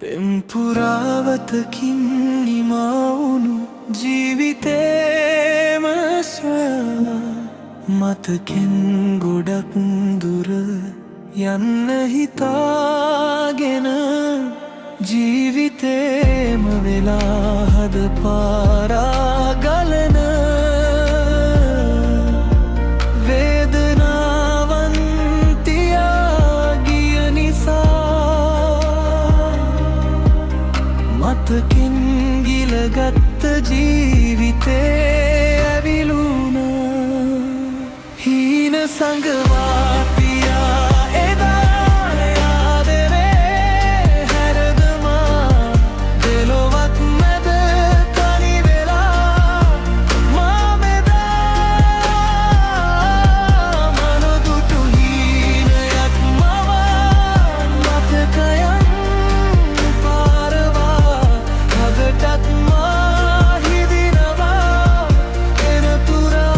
පෙම්පුරාවතකින් නිමාවුණු ජීවිතේම සොයා මතකෙන් ගොඩක් දුර යන්න හිතාගෙන ජීවිතේම වෙලා හද පාරා ගලන වේදනාවන් තියා ගිය නිසා මතකින් ගිලගත්ත ජීවිතේ ඇවිලුණා හීන සඟවා පියා එදා යාදවේ හැරදමා දෙලොවත් මැද තනි වෙලා මා මෙදා මනදුටු හීනයක් මවා මතකයන් පාරවා හදටත් මා හිදිනවා එනතුරා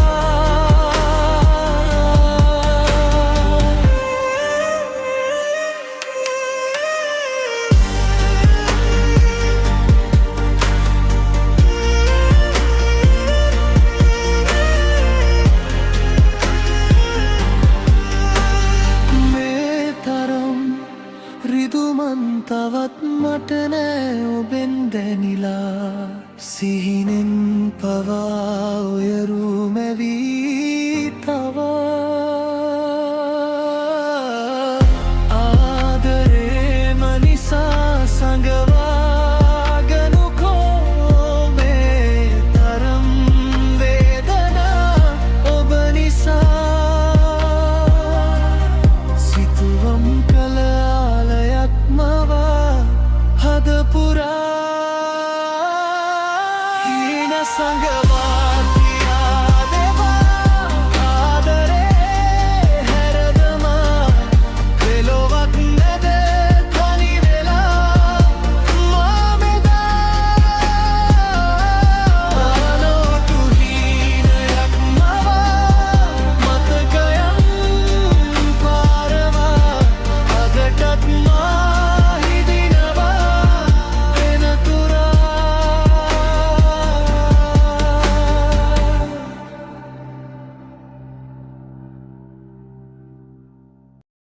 රිදුමන් තවත් මට නෑ ඔබෙන් දැනිලා සිහිනෙන් පවා ඔය රූ මැවී